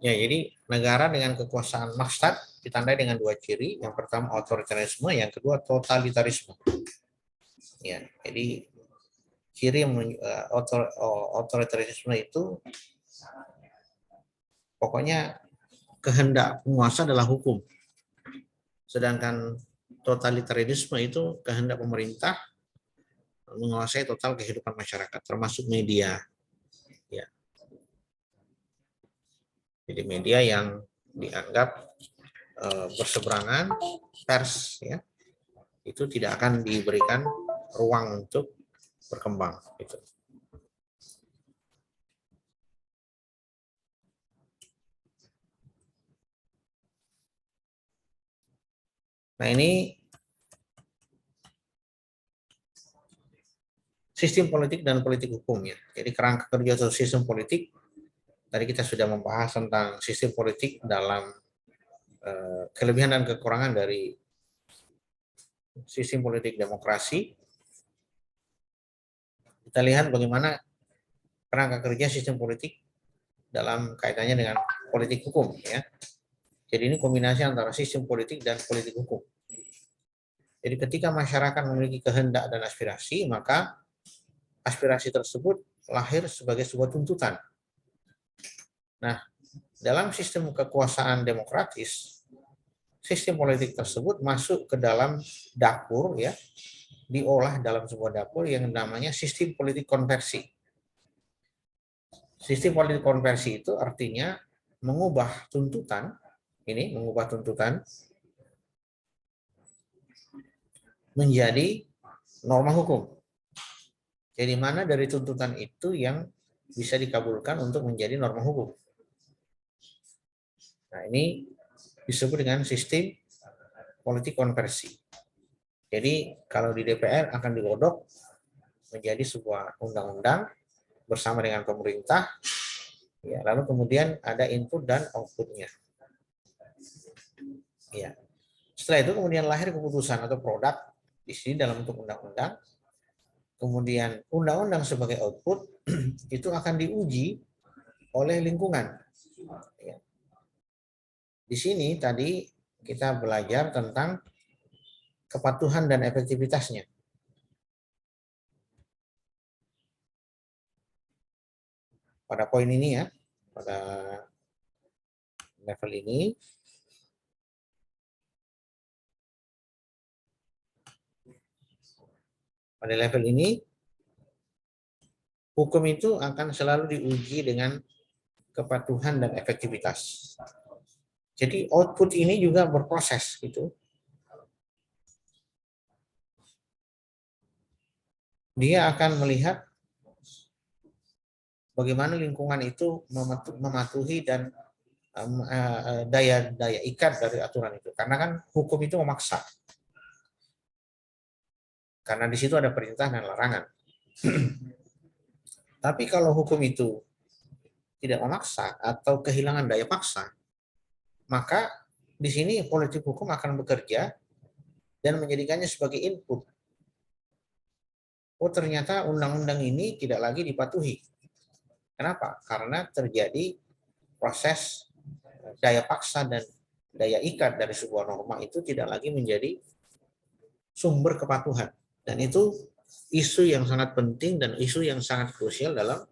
Ya, jadi negara dengan kekuasaan maksat ditandai dengan dua ciri. Yang pertama otoritarisme, yang kedua totalitarisme. Ya, jadi ciri otoritarisme itu pokoknya kehendak penguasa adalah hukum. Sedangkan totalitarisme itu kehendak pemerintah menguasai total kehidupan masyarakat, termasuk media. Ya. Jadi media yang dianggap berseberangan, pers, ya, itu tidak akan diberikan ruang untuk berkembang. Gitu. Nah ini sistem politik dan politik hukum ya. Jadi kerangka kerja atau sistem politik, tadi kita sudah membahas tentang sistem politik dalam kelebihan dan kekurangan dari sistem politik demokrasi. Kita lihat bagaimana kerangka kerja sistem politik dalam kaitannya dengan politik hukum ya. Jadi ini kombinasi antara sistem politik dan politik hukum. Jadi ketika masyarakat memiliki kehendak dan aspirasi, maka aspirasi tersebut lahir sebagai sebuah tuntutan. Nah, dalam sistem kekuasaan demokratis, sistem politik tersebut masuk ke dalam dapur, ya, diolah dalam sebuah dapur yang namanya sistem politik konversi. Sistem politik konversi itu artinya mengubah tuntutan, menjadi norma hukum. Jadi mana dari tuntutan itu yang bisa dikabulkan untuk menjadi norma hukum. Nah, ini disebut dengan sistem politik konversi. Jadi kalau di DPR akan digodok menjadi sebuah undang-undang bersama dengan pemerintah, ya, lalu kemudian ada input dan outputnya. Ya. Setelah itu kemudian lahir keputusan atau produk di sini dalam bentuk undang-undang. Kemudian undang-undang sebagai output itu akan diuji oleh lingkungan. Ya. Di sini tadi kita belajar tentang kepatuhan dan efektivitasnya. Pada poin ini, ya, pada level ini, hukum itu akan selalu diuji dengan kepatuhan dan efektivitas. Jadi output ini juga berproses gitu. Dia akan melihat bagaimana lingkungan itu mematuhi dan daya ikat dari aturan itu. Karena kan hukum itu memaksa. Karena di situ ada perintah dan larangan. Tapi kalau hukum itu tidak memaksa atau kehilangan daya paksa, maka di sini politik hukum akan bekerja dan menjadikannya sebagai input. Oh, ternyata undang-undang ini tidak lagi dipatuhi. Kenapa? Karena terjadi proses daya paksa dan daya ikat dari sebuah norma itu tidak lagi menjadi sumber kepatuhan. Dan itu isu yang sangat penting dan isu yang sangat krusial dalam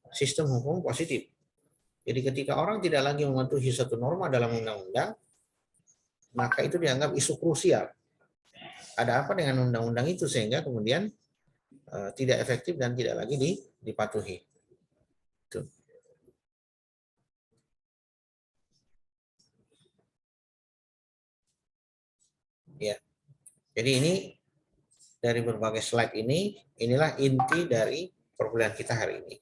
sistem hukum positif. Jadi ketika orang tidak lagi mematuhi satu norma dalam undang-undang, maka itu dianggap isu krusial. Ada apa dengan undang-undang itu sehingga kemudian tidak efektif dan tidak lagi dipatuhi. Itu. Ya. Jadi ini dari berbagai slide ini, inilah inti dari perkuliahan kita hari ini.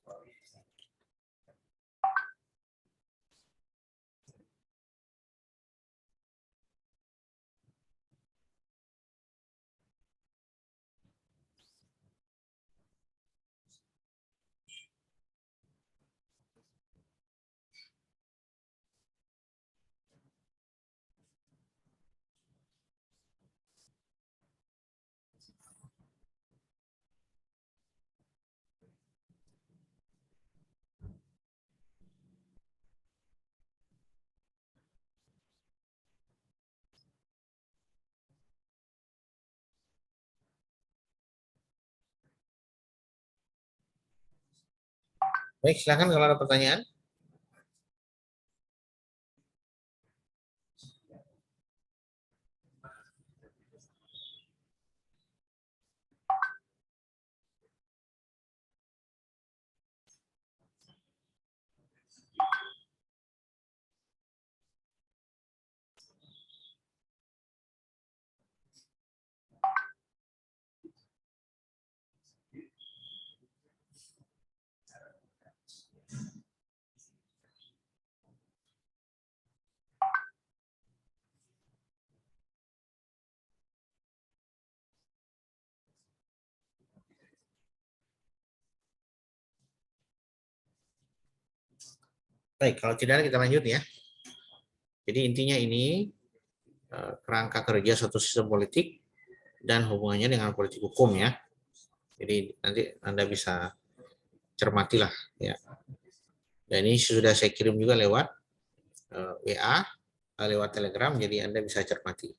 Baik, silakan kalau ada pertanyaan. Baik, kalau tidak ada kita lanjut ya. Jadi intinya ini kerangka kerja suatu sistem politik dan hubungannya dengan politik hukum ya. Jadi nanti Anda bisa cermatilah ya. Dan ini sudah saya kirim juga lewat WA, lewat Telegram, jadi Anda bisa cermati.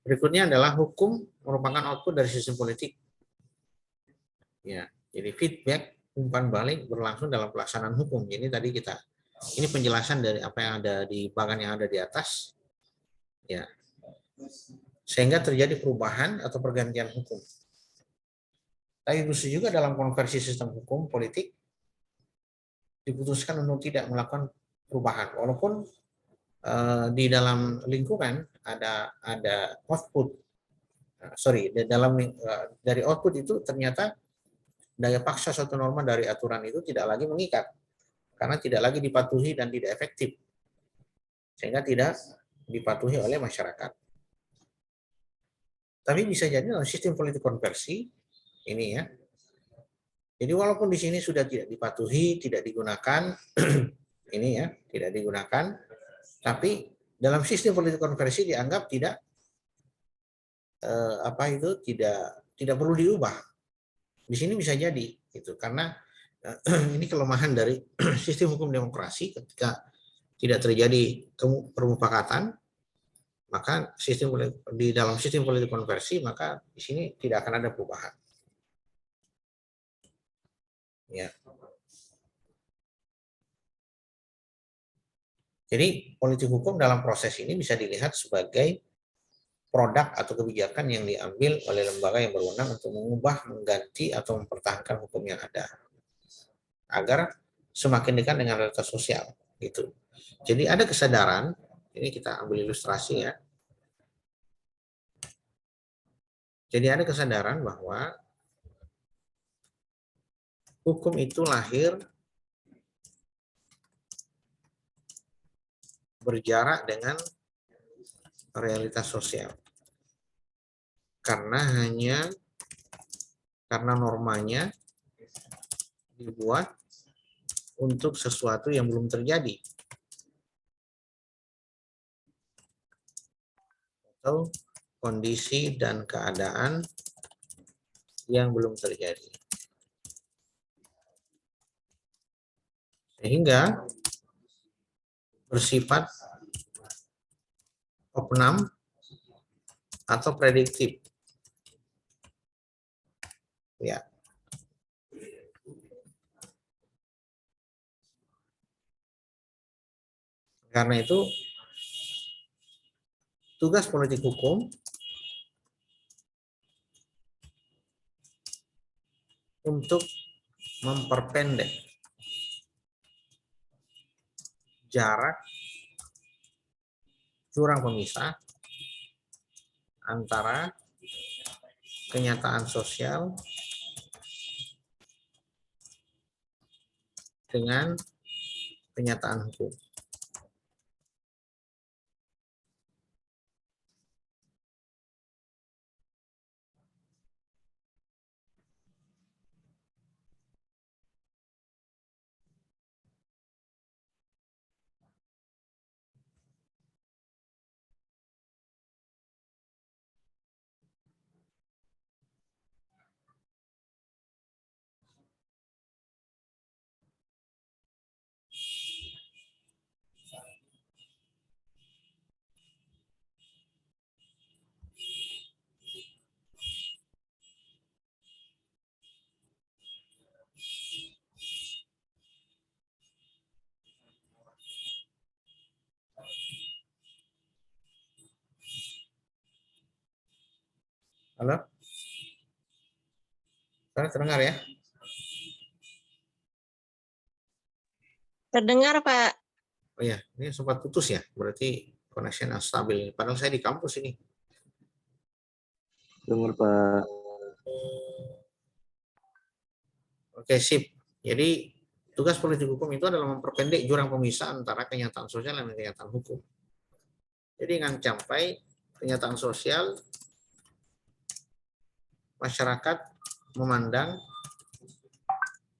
Berikutnya adalah hukum merupakan output dari sistem politik. Ya, jadi feedback, umpan balik berlangsung dalam pelaksanaan hukum. Jadi tadi ini penjelasan dari apa yang ada di bagan yang ada di atas. Ya. Sehingga terjadi perubahan atau pergantian hukum. Tapi justru juga dalam konversi sistem hukum politik diputuskan untuk tidak melakukan perubahan, walaupun di dalam lingkungan ada output, dari output itu ternyata daya paksa suatu norma dari aturan itu tidak lagi mengikat karena tidak lagi dipatuhi dan tidak efektif, sehingga tidak dipatuhi oleh masyarakat. Tapi bisa jadi dalam sistem politik konversi ini ya. Jadi walaupun di sini sudah tidak dipatuhi, tidak digunakan, ini ya, tidak digunakan, tapi dalam sistem politik konversi dianggap tidak tidak perlu diubah. Di sini bisa jadi gitu, karena ini kelemahan dari sistem hukum demokrasi. Ketika tidak terjadi permufakatan, maka di dalam sistem politik konversi, maka di sini tidak akan ada perubahan. Ya. Jadi politik hukum dalam proses ini bisa dilihat sebagai produk atau kebijakan yang diambil oleh lembaga yang berwenang untuk mengubah, mengganti, atau mempertahankan hukum yang ada agar semakin dekat dengan realitas sosial. Gitu. Jadi ada kesadaran, ini kita ambil ilustrasi ya. Jadi ada kesadaran bahwa hukum itu lahir berjarak dengan realitas sosial. Karena normanya dibuat untuk sesuatu yang belum terjadi. Atau kondisi dan keadaan yang belum terjadi. Sehingga bersifat opnam atau prediktif. Ya. Karena itu tugas politik hukum untuk memperpendek jarak jurang pemisah antara kenyataan sosial dengan kenyataan hukum. Halo? Terdengar ya? Terdengar, Pak. Oh ya, ini sempat putus ya, berarti connection stabil. Padahal saya di kampus ini. Dengar, Pak. Oke, sip. Jadi tugas politik hukum itu adalah memperpendek jurang pemisah antara kenyataan sosial dan kenyataan hukum. Jadi jangan sampai kenyataan sosial masyarakat memandang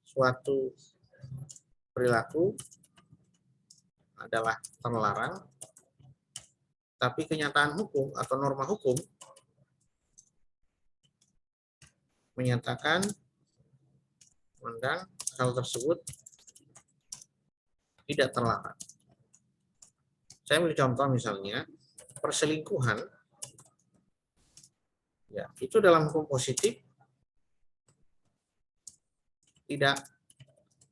suatu perilaku adalah terlarang, tapi kenyataan hukum atau norma hukum menyatakan memandang hal tersebut tidak terlarang. Saya ambil contoh misalnya perselingkuhan Ya, itu dalam hukum positif tidak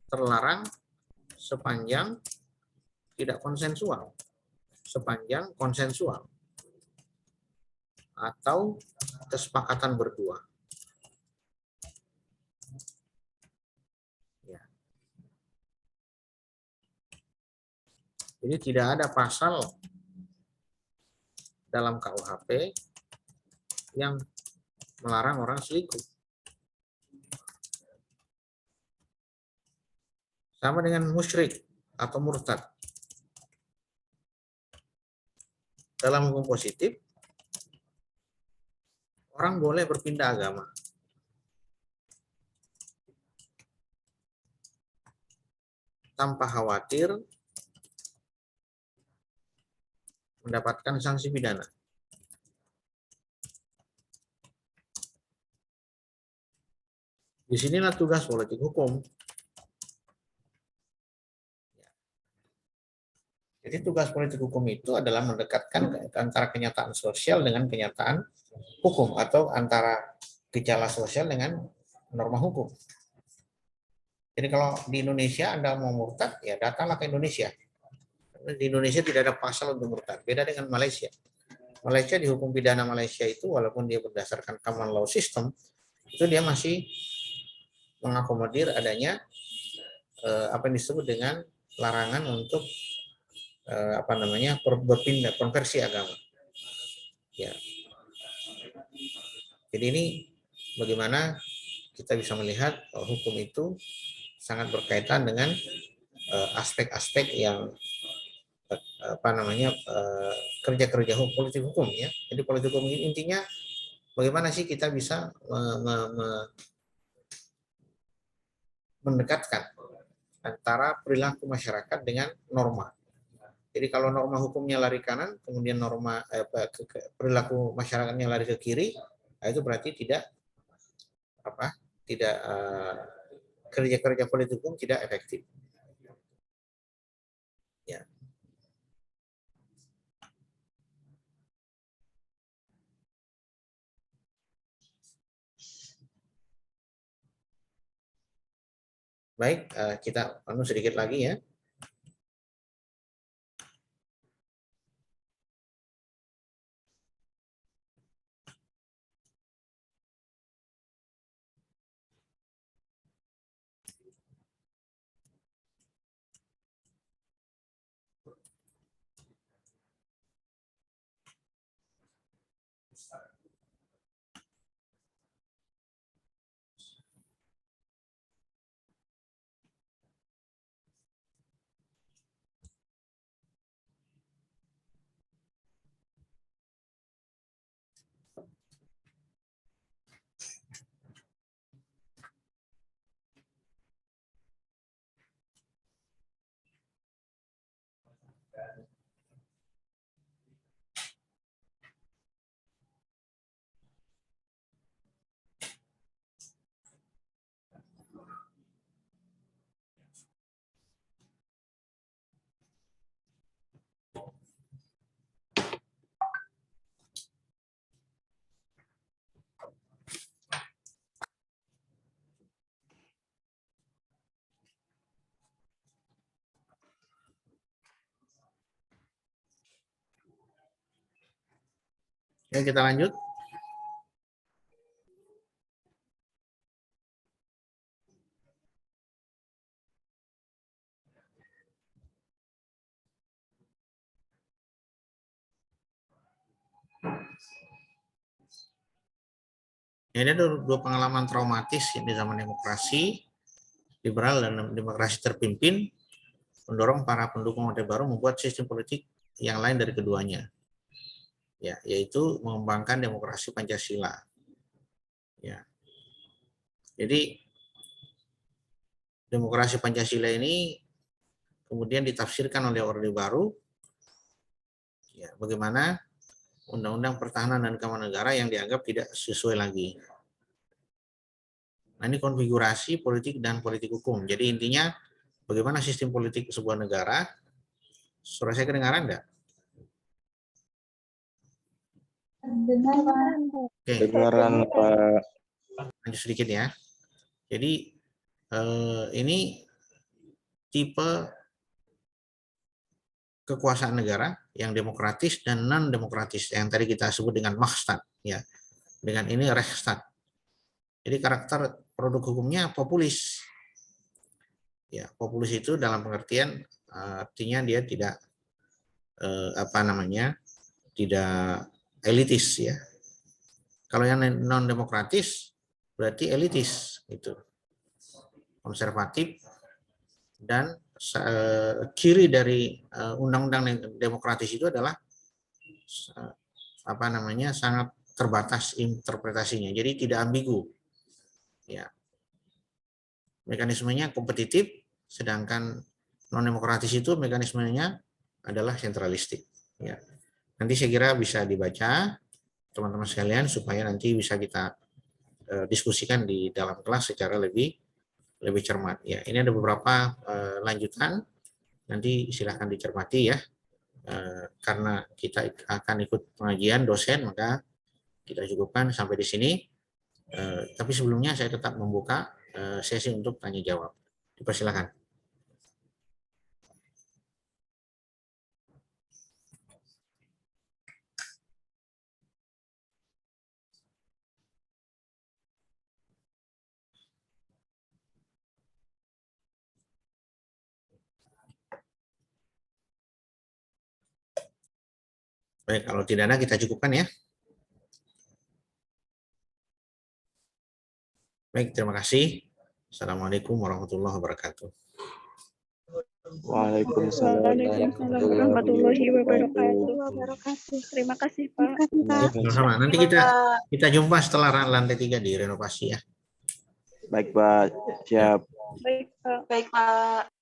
terlarang sepanjang tidak konsensual, sepanjang konsensual atau kesepakatan berdua. Ya. Jadi tidak ada pasal dalam KUHP yang melarang orang selingkuh. Sama dengan musyrik atau murtad. Dalam hukum positif, orang boleh berpindah agama. Tanpa khawatir mendapatkan sanksi pidana. Disinilah tugas politik hukum. Jadi tugas politik hukum itu adalah mendekatkan antara kenyataan sosial dengan kenyataan hukum atau antara gejala sosial dengan norma hukum. Jadi kalau di Indonesia Anda mau murtad, ya datanglah ke Indonesia. Di Indonesia tidak ada pasal untuk murtad, beda dengan Malaysia. Malaysia di hukum pidana Malaysia itu walaupun dia berdasarkan common law system, itu dia masih mengakomodir adanya apa yang disebut dengan larangan untuk berpindah konversi agama. Ya. Jadi ini bagaimana kita bisa melihat hukum itu sangat berkaitan dengan aspek-aspek yang kerja-kerja politik hukum ya. Jadi politik hukum ini intinya bagaimana sih kita bisa mendekatkan antara perilaku masyarakat dengan norma. Jadi kalau norma hukumnya lari kanan, kemudian norma perilaku masyarakatnya lari ke kiri, itu berarti tidak kerja-kerja politik hukum tidak efektif. Ya. Baik, kita sedikit lagi ya. Ya, kita lanjut. Ya, ini ada dua pengalaman traumatis di zaman demokrasi liberal dan demokrasi terpimpin mendorong para pendukung Orde Baru membuat sistem politik yang lain dari keduanya. Ya, yaitu mengembangkan demokrasi Pancasila. Ya. Jadi demokrasi Pancasila ini kemudian ditafsirkan oleh Orde Baru ya, bagaimana Undang-Undang Pertahanan dan Keamanan Negara yang dianggap tidak sesuai lagi. Nah, ini konfigurasi politik dan politik hukum. Jadi intinya bagaimana sistem politik sebuah negara. Suara saya kedengaran enggak? Oke, Dengaran Pak. lanjut sedikit ya. Jadi ini tipe kekuasaan negara yang demokratis dan non demokratis yang tadi kita sebut dengan Machtstaat ya. Dengan ini Rechtsstaat. Jadi karakter produk hukumnya populis. Ya, populis itu dalam pengertian artinya dia tidak tidak elitis ya. Kalau yang non demokratis berarti elitis itu, konservatif, dan ciri dari undang-undang demokratis itu adalah sangat terbatas interpretasinya, jadi tidak ambigu ya. Mekanismenya kompetitif, sedangkan non demokratis itu mekanismenya adalah sentralistik ya. Nanti saya kira bisa dibaca teman-teman sekalian supaya nanti bisa kita diskusikan di dalam kelas secara lebih cermat ya. Ini ada beberapa lanjutan, nanti silahkan dicermati ya. Karena kita akan ikut pengajian dosen, maka kita cukupkan sampai di sini. Tapi sebelumnya saya tetap membuka sesi untuk tanya jawab. Dipersilakan. Baik, kalau tidak ada kita cukupkan ya. Baik, terima kasih. Assalamualaikum warahmatullahi wabarakatuh. Waalaikumsalam warahmatullahi wabarakatuh. Terima kasih Pak. Sama-sama. Nanti kita jumpa setelah lantai 3 di renovasi ya. Baik Pak, siap. Baik Pak. Baik, Pak.